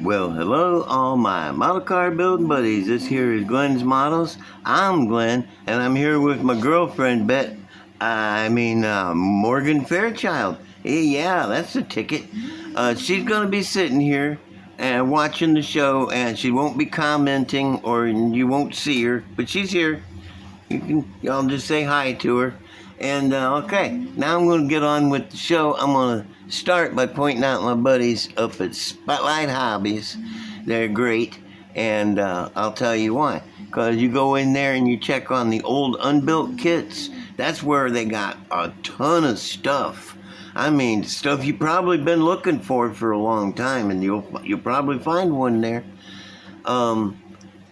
Well, hello, all my model car building buddies. This here is Glenn's Models. I'm Glenn, and I'm here with my girlfriend, Morgan Fairchild. Yeah, that's the ticket. She's gonna be sitting here and watching the show, and she won't be commenting, or you won't see her, but she's here. Y'all just say hi to her. And okay, now I'm gonna get on with the show. I'm gonna start by pointing out my buddies up at Spotlight Hobbies. They're great, and I'll tell you why. Because you go in there and you check on the old unbuilt kits. That's where they got a ton of stuff. I mean, stuff you've probably been looking for a long time, and you'll probably find one there.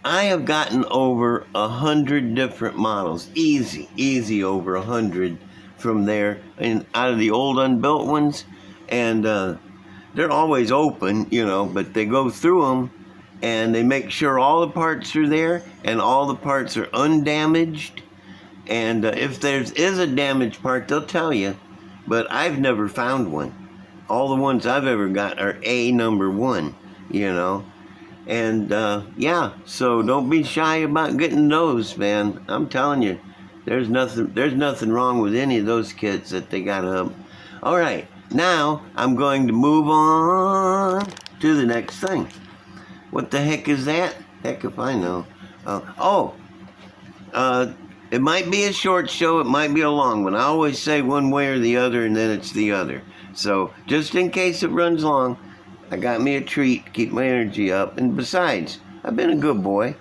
I have gotten over 100 different models, easy over 100 from there, and out of the old unbuilt ones, and they're always open, but they go through them, and they make sure all the parts are there, and all the parts are undamaged, and if there is a damaged part, they'll tell you, but I've never found one. All the ones I've ever got are A number one, And yeah, so don't be shy about getting those, man. I'm telling you, there's nothing wrong with any of those kits that they got up. All right, now I'm going to move on to the next thing. What the heck is that? Heck if I know. It might be a short show, it might be a long one. I always say one way or the other, and then it's the other. So just in case it runs long, I got me a treat to keep my energy up, and besides, I've been a good boy.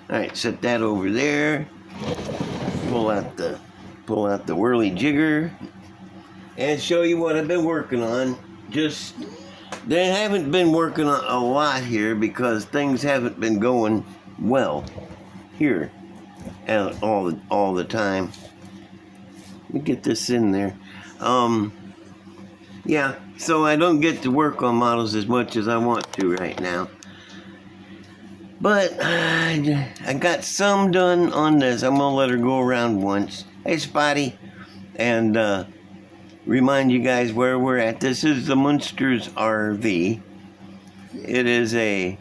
Alright, set that over there. Pull out the whirly jigger and show you what I've been working on. They haven't been working on a lot here because things haven't been going well here all the time. Let me get this in there. Yeah, so I don't get to work on models as much as I want to right now. But I got some done on this. I'm going to let her go around once. Hey, Spotty. And remind you guys where we're at. This is the Munsters RV. It is a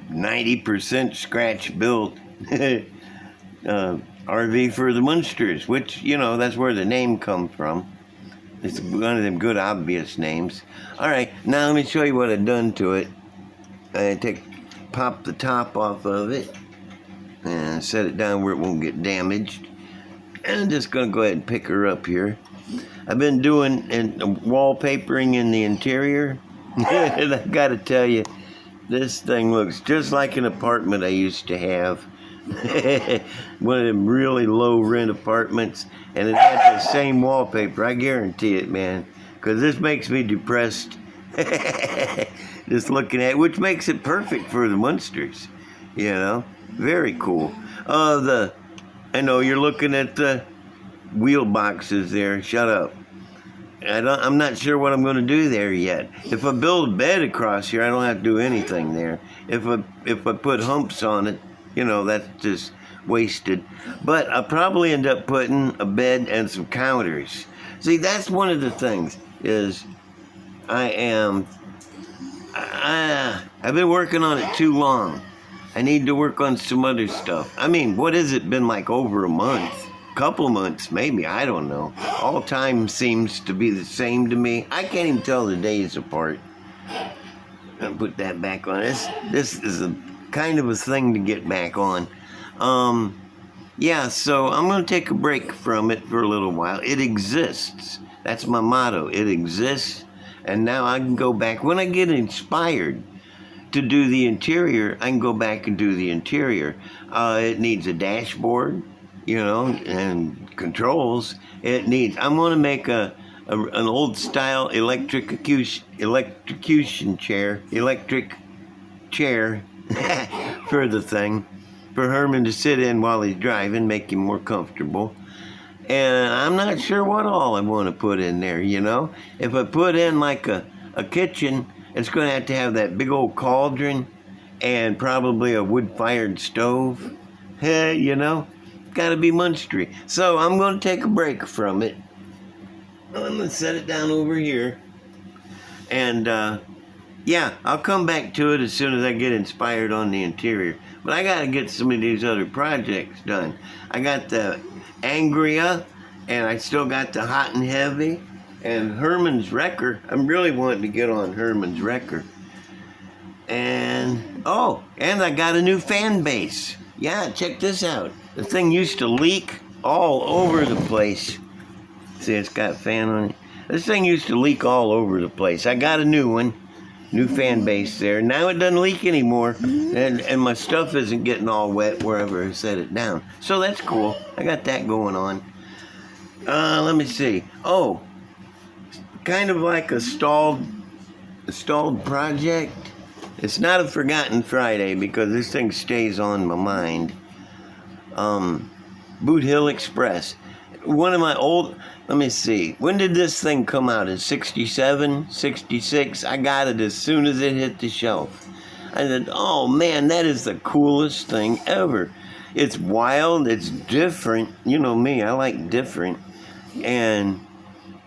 90% scratch built RV for the Munsters, which, that's where the name comes from. It's one of them good obvious names. Alright, now let me show you what I've done to it. I pop the top off of it and set it down where it won't get damaged. And I'm just going to go ahead and pick her up here. I've been doing wallpapering in the interior. And I got to tell you, this thing looks just like an apartment I used to have. One of them really low rent apartments, and it had the same wallpaper. I guarantee it, man, because this makes me depressed just looking at it, which makes it perfect for the Munsters. Very cool. I know you're looking at the wheel boxes there. Shut up. I'm not sure what I'm going to do there yet. If I build a bed across here, I don't have to do anything there. If I put humps on it, that's just wasted. But I'll probably end up putting a bed and some counters. See, that's one of the things is I've been working on it too long. I need to work on some other stuff. I mean, what has it been like over a month? Couple months, maybe, I don't know. All time seems to be the same to me. I can't even tell the days apart. I'll put that back on. This is a kind of a thing to get back on. Yeah, so I'm going to take a break from it for a little while. It exists. That's my motto. It exists. And now I can go back. When I get inspired to do the interior, I can go back and do the interior. It needs a dashboard, and controls. I'm going to make an old style electric chair for the thing, for Herman to sit in while he's driving, make him more comfortable. And I'm not sure what all I want to put in there, If I put in like a kitchen, it's going to have that big old cauldron and probably a wood-fired stove. Got to be Munstery. So I'm going to take a break from it. I'm going to set it down over here. And Yeah, I'll come back to it as soon as I get inspired on the interior. But I gotta get some of these other projects done. I got the Angria, and I still got the Hot and Heavy, and Herman's Wrecker. I'm really wanting to get on Herman's Wrecker. And, oh, and I got a new fan base. Yeah, check this out. The thing used to leak all over the place. See, it's got a fan on it. This thing used to leak all over the place. I got a new one. New fan base there. Now it doesn't leak anymore, and my stuff isn't getting all wet wherever I set it down. So that's cool. I got that going on. Let me see. Oh, kind of like a stalled project. It's not a Forgotten Friday because this thing stays on my mind. Boot Hill Express. One of my old, let me see, when did this thing come out? In 67, 66? I got it as soon as it hit the shelf. I said, oh man, that is the coolest thing ever. It's wild, it's different. You know me, I like different. And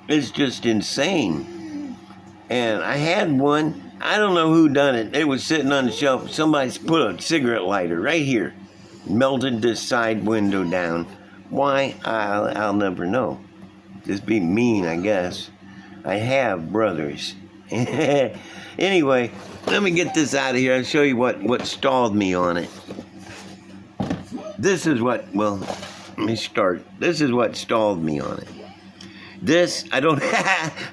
it's just insane. And I had one, I don't know who done it. It was sitting on the shelf. Somebody's put a cigarette lighter right here. Melted this side window down. Why? I'll never know. Just be mean, I guess. I have brothers. Anyway, let me get this out of here. I'll show you what stalled me on it. This is what, well, let me start. This is what stalled me on it. This, I don't,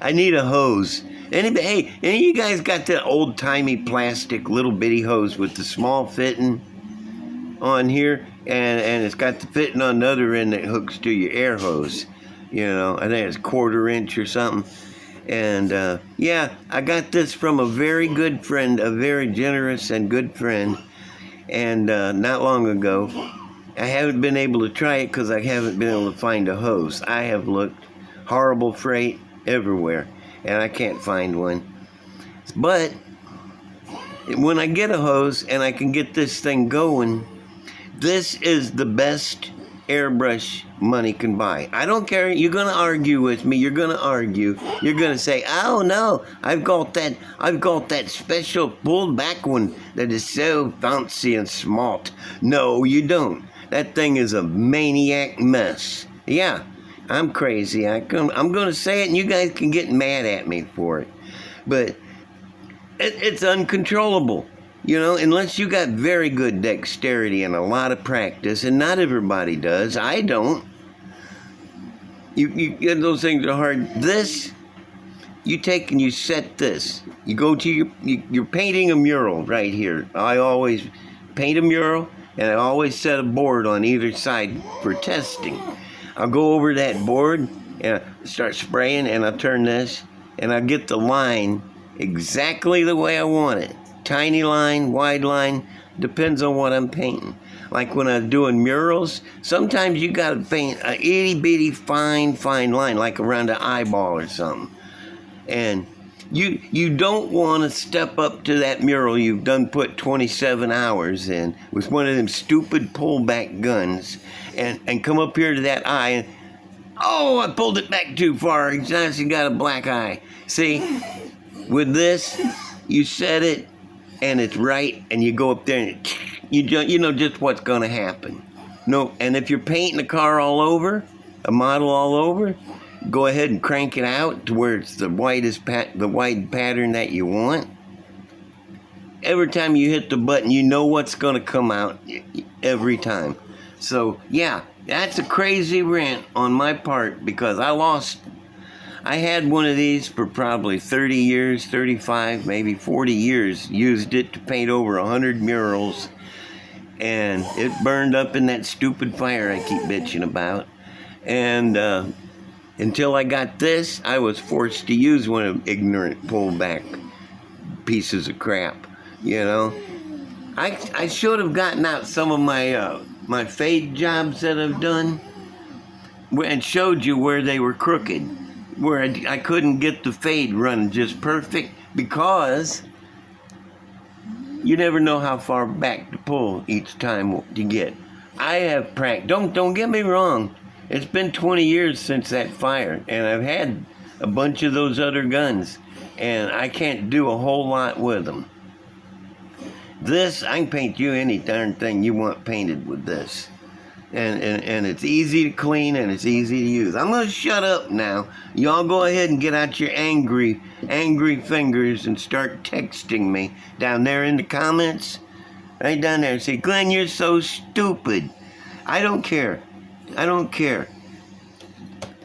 I need a hose. Anybody, hey, any of you guys got that old-timey plastic little bitty hose with the small fitting on here? And it's got the fitting on the other end that hooks to your air hose. You know, I think it's 1/4 inch or something. And, yeah, I got this from a very good friend, a very generous and good friend. And not long ago, I haven't been able to try it because I haven't been able to find a hose. I have looked horrible freight everywhere, and I can't find one. But when I get a hose and I can get this thing going, this is the best airbrush money can buy. I don't care. You're going to argue with me. You're going to argue. You're going to say, oh, no, I've got that special pulled back one that is so fancy and smart. No, you don't. That thing is a maniac mess. Yeah, I'm crazy. I'm going to say it, and you guys can get mad at me for it. But it's uncontrollable. You know, unless you got very good dexterity and a lot of practice, and not everybody does. I don't. You get those things are hard. This, you take and you set this. You go to you're painting a mural right here. I always paint a mural, and I always set a board on either side for testing. I'll go over that board, and I start spraying, and I'll turn this, and I'll get the line exactly the way I want it. Tiny line, wide line, depends on what I'm painting. Like when I'm doing murals, sometimes you gotta paint a itty bitty fine line, like around the eyeball or something. And you don't want to step up to that mural you've done put 27 hours in with one of them stupid pullback guns and come up here to that eye and, oh, I pulled it back too far. He's actually got a black eye. See, with this, you set it, and it's right, and you go up there, and you know just what's going to happen. No, and if you're painting a car all over, a model all over, go ahead and crank it out to where it's the wide pattern that you want. Every time you hit the button, you know what's going to come out every time. So, yeah, that's a crazy rant on my part because I had one of these for probably 30 years, 35, maybe 40 years. Used it to paint over 100 murals. And it burned up in that stupid fire I keep bitching about. And until I got this, I was forced to use one of ignorant pullback pieces of crap, you know. I should have gotten out some of my fade jobs that I've done and showed you where they were crooked. Where I couldn't get the fade run just perfect because you never know how far back to pull each time to get. I have practiced. Don't get me wrong. It's been 20 years since that fire, and I've had a bunch of those other guns, and I can't do a whole lot with them. This, I can paint you any darn thing you want painted with this. And it's easy to clean and it's easy to use. I'm going to shut up now. Y'all go ahead and get out your angry fingers and start texting me down there in the comments. Right down there. Say, Glenn, you're so stupid. I don't care. I don't care.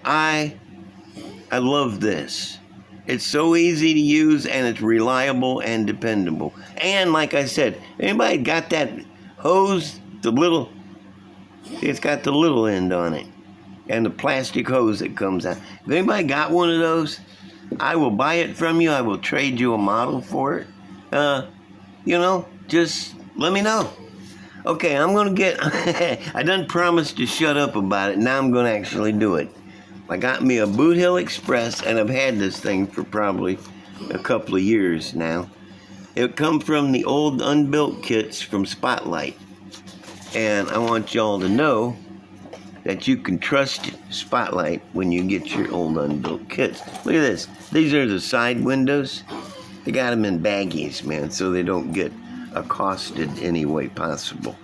I love this. It's so easy to use and it's reliable and dependable. And like I said, anybody got that hose, it's got the little end on it. And the plastic hose that comes out. If anybody got one of those, I will buy it from you. I will trade you a model for it. Just let me know. Okay, I'm going to get... I done promised to shut up about it. Now I'm going to actually do it. I got me a Boot Hill Express, and I've had this thing for probably a couple of years now. It come from the old unbuilt kits from Spotlight. And I want y'all to know that you can trust Spotlight when you get your old unbuilt kits. Look at this. These are the side windows. They got them in baggies, man, so they don't get accosted any way possible.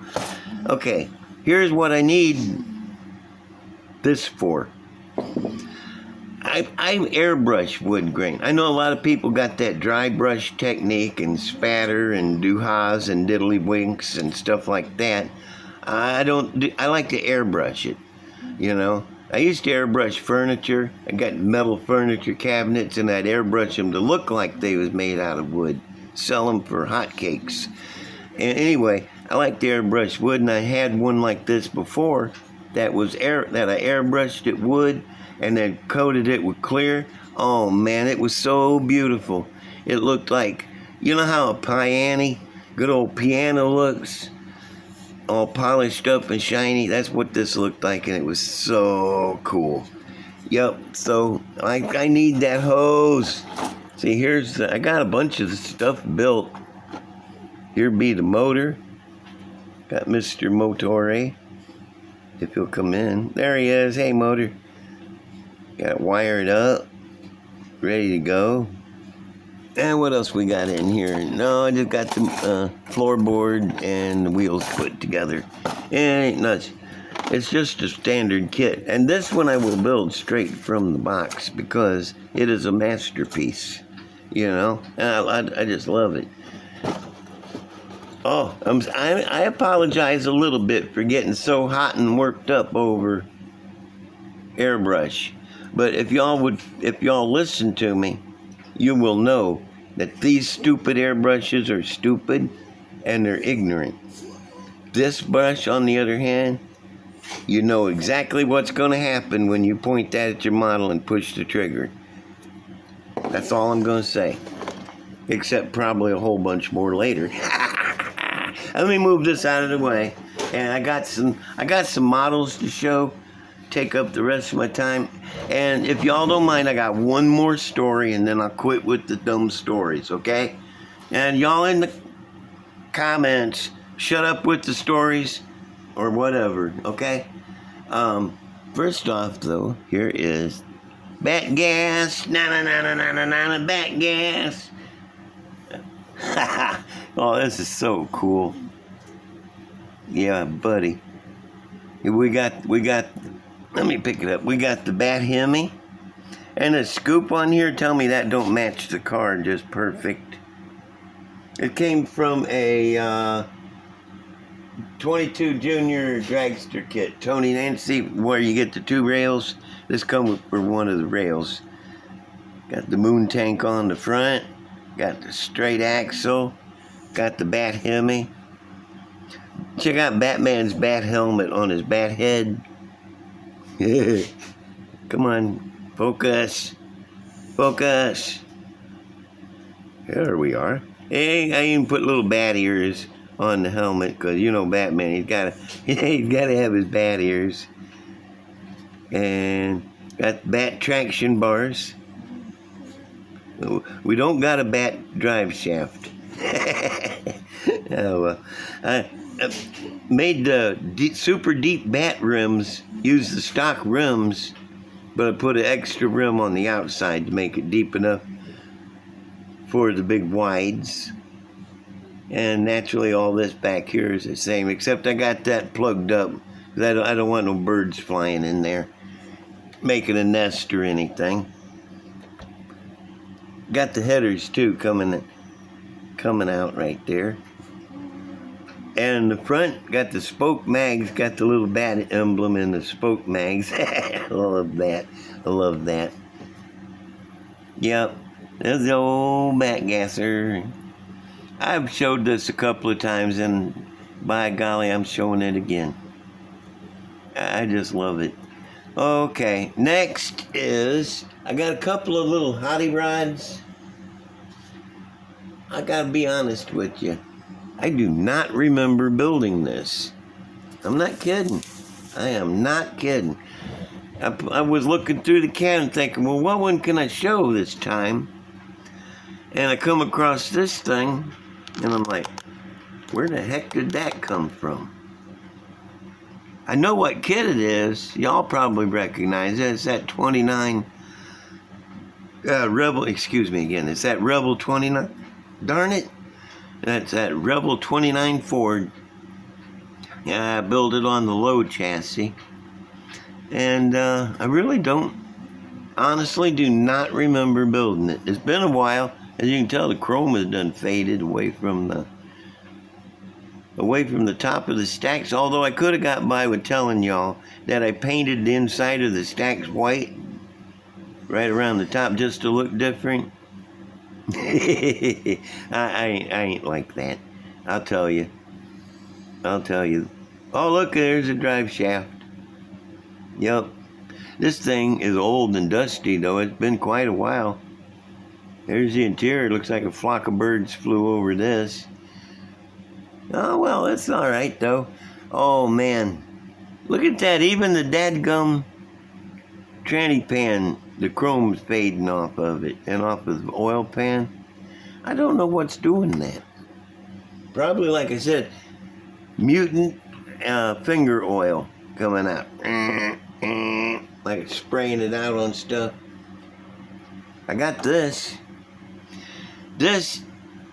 Okay, here's what I need this for. I airbrush wood grain. I know a lot of people got that dry brush technique and spatter and doo-ha's and diddly-winks and stuff like that. I like to airbrush it, I used to airbrush furniture. I got metal furniture cabinets and I'd airbrush them to look like they was made out of wood. Sell them for hotcakes. And anyway, I like to airbrush wood, and I had one like this before that I airbrushed it wood and then coated it with clear. Oh man, it was so beautiful. It looked like, you know how a good old piano looks? All polished up and shiny. That's what this looked like, and it was so cool. Yep, so I need that hose. See, I got a bunch of stuff built. Here be the motor. Got Mr. Motore, if he'll come in. There he is. Hey, motor. Got it wired up. Ready to go. And what else we got in here? No, I just got the floorboard and the wheels put together. It ain't nuts. It's just a standard kit. And this one I will build straight from the box because it is a masterpiece. I just love it. Oh, I apologize a little bit for getting so hot and worked up over airbrush. But if y'all listen to me, you will know that these stupid airbrushes are stupid and they're ignorant. This brush, on the other hand, you know exactly what's going to happen when you point that at your model and push the trigger. That's all I'm going to say. Except probably a whole bunch more later. Let me move this out of the way. And I got some models to show. Take up the rest of my time. And if y'all don't mind, I got one more story and then I'll quit with the dumb stories, okay? And y'all in the comments, shut up with the stories or whatever, okay? First off, though, here is bat gas. Na bat gas. Oh, this is so cool. Yeah, buddy. We got, let me pick it up. We got the bat Hemi. And a scoop on here, tell me that don't match the card just perfect. It came from a 22 Junior dragster kit. Tony Nancy, where you get the two rails. This comes for one of the rails. Got the moon tank on the front. Got the straight axle. Got the bat Hemi. Check out Batman's bat helmet on his bat head. Come on, focus. Focus. There we are. Hey, I even put little bat ears on the helmet because Batman. He's gotta have his bat ears. And got bat traction bars. We don't got a bat drive shaft. Oh well. I made the super deep bat rims. Use the stock rims, but I put an extra rim on the outside to make it deep enough for the big wides. And naturally all this back here is the same, except I got that plugged up. I don't want no birds flying in there, making a nest or anything. Got the headers too coming out right there. And in the front, got the spoke mags, got the little bat emblem in the spoke mags. I love that. I love that. Yep, there's the old bat gasser. I've showed this a couple of times, and by golly, I'm showing it again. I just love it. Okay, next is, I got a couple of little hottie rods. I gotta be honest with you. I do not remember building this. I'm not kidding. I am not kidding. I was looking through the can thinking, well, what one can I show this time? And I come across this thing, and I'm like, where the heck did that come from? I know what kit it is. Y'all probably recognize it. It's that 29 Rebel, excuse me again. It's that Rebel 29. Darn it. That's that Rebel 29 Ford. Yeah, I built it on the low chassis. And I really honestly do not remember building it. It's been a while. As you can tell, the chrome has done faded away from the top of the stacks. Although I could have got by with telling y'all that I painted the inside of the stacks white right around the top just to look different. I ain't like that. I'll tell you. Oh, look, there's a drive shaft. Yep. This thing is old and dusty, though. It's been quite a while. There's the interior. Looks like a flock of birds flew over this. Oh, well, it's all right, though. Oh, man. Look at that. Even the dadgum tranny pan, the chrome's fading off of it and off of the oil pan. I don't know what's doing that. Probably, like I said, mutant finger oil coming out. Like it's spraying it out on stuff. I got this. This,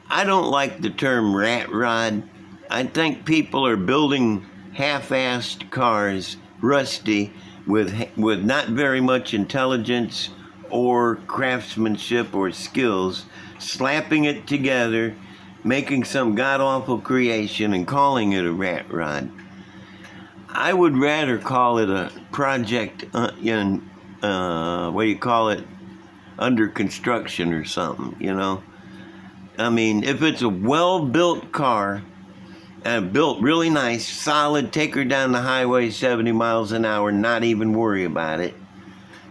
I don't like the term rat rod. I think people are building half-assed cars, rusty, with not very much intelligence or craftsmanship or skills, slapping it together, making some god-awful creation and calling it a rat rod. I would rather call it a project what do you call it, under construction or something, you know? I mean, if it's a well-built car, and built really nice, solid, take her down the highway 70 miles an hour, not even worry about it,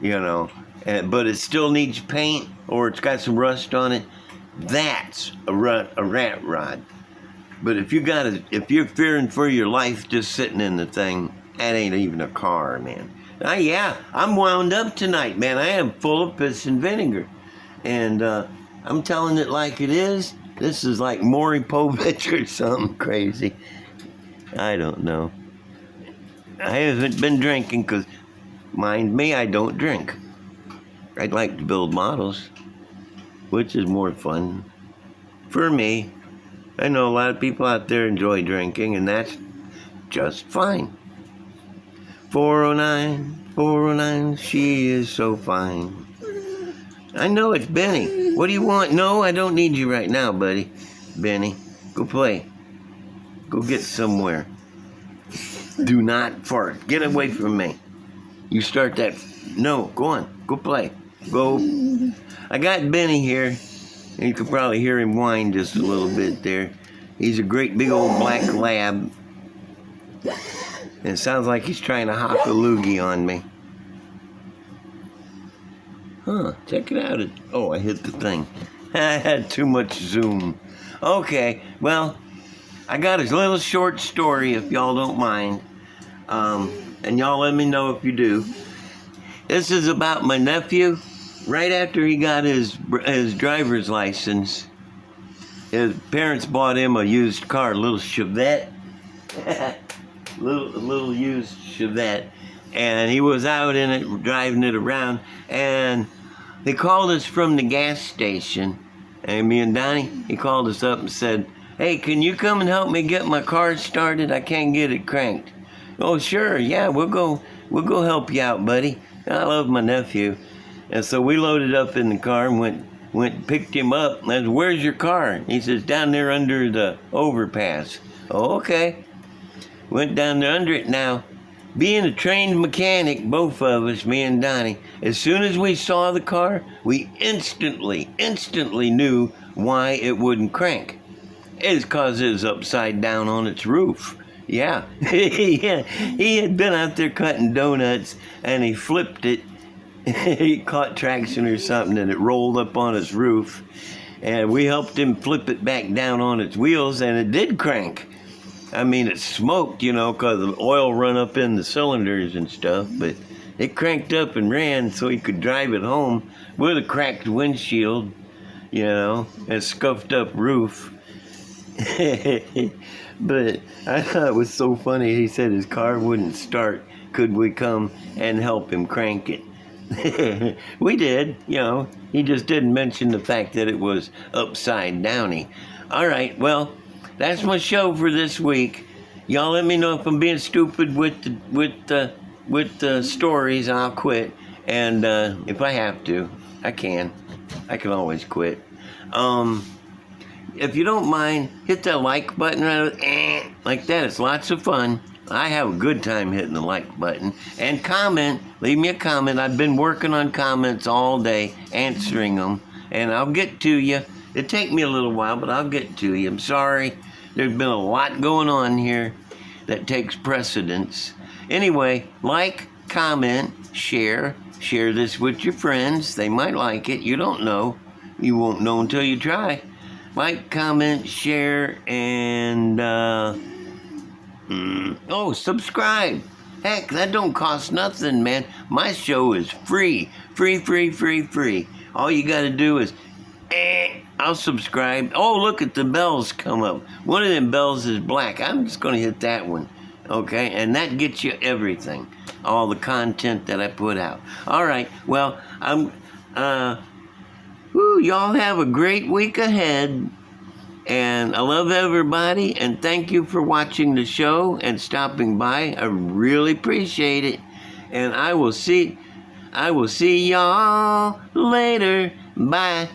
you know, but it still needs paint or it's got some rust on it, that's a rat rod. But if you're fearing for your life just sitting in the thing, that ain't even a car, man. Yeah, I'm wound up tonight, man. I am full of piss and vinegar. And I'm telling it like it is. This is like Maury Povich or something crazy. I don't know. I haven't been drinking because, mind me, I don't drink. I'd like to build models, which is more fun for me. I know a lot of people out there enjoy drinking, and that's just fine. 409, 409, she is so fine. I know it's Benny. What do you want? No, I don't need you right now, buddy. Benny, go play. Go get somewhere. Do not fart. Get away from me. You start that. No, go on. Go play. Go. I got Benny here. You can probably hear him whine just a little bit there. He's a great big old black lab. And it sounds like he's trying to hock a loogie on me. Huh, check it out. Oh, I hit the thing. I had too much zoom. Okay, well, I got a little short story if y'all don't mind. And y'all let me know if you do. This is about my nephew. Right after he got his driver's license, his parents bought him a used car, a little Chevette. little used Chevette. And he was out in it, driving it around, and they called us from the gas station, And me and Donnie, he called us up and said, "Hey, can you come and help me get my car started? I can't get it cranked." "Oh, sure, yeah, we'll go help you out, buddy." I love my nephew. And so we loaded up in the car and went and picked him up. And I said, "Where's your car?" He says, "Down there under the overpass." "Oh, okay." Went down there under it. Now, being a trained mechanic, both of us, me and Donnie, as soon as we saw the car, we instantly knew why it wouldn't crank. It's because it was upside down on its roof. Yeah. Yeah. He had been out there cutting donuts, and he flipped it. He caught traction or something, and it rolled up on its roof. And we helped him flip it back down on its wheels, and it did crank. I mean, it smoked, because the oil run up in the cylinders and stuff, but it cranked up and ran so he could drive it home with a cracked windshield, and scuffed up roof. But I thought it was so funny. He said his car wouldn't start. Could we come and help him crank it? We did, He just didn't mention the fact that it was upside downy. All right, well, that's my show for this week. Y'all let me know if I'm being stupid with the stories, and I'll quit. And if I have to, I can always quit. If you don't mind, hit that like button like that. It's lots of fun. I have a good time hitting the like button. And comment. Leave me a comment. I've been working on comments all day, answering them. And I'll get to you. It'll take me a little while, but I'll get to you. I'm sorry. There's been a lot going on here that takes precedence. Anyway, like, comment, share. Share this with your friends. They might like it. You don't know. You won't know until you try. Like, comment, share, and subscribe. Heck, that don't cost nothing, man. My show is free. Free. All you gotta do is I'll subscribe. Oh, look at the bells come up. One of them bells is black. I'm just gonna hit that one. Okay, and that gets you everything. All the content that I put out. All right, well, y'all have a great week ahead. And I love everybody, and thank you for watching the show and stopping by. I really appreciate it. And I will see y'all later. Bye.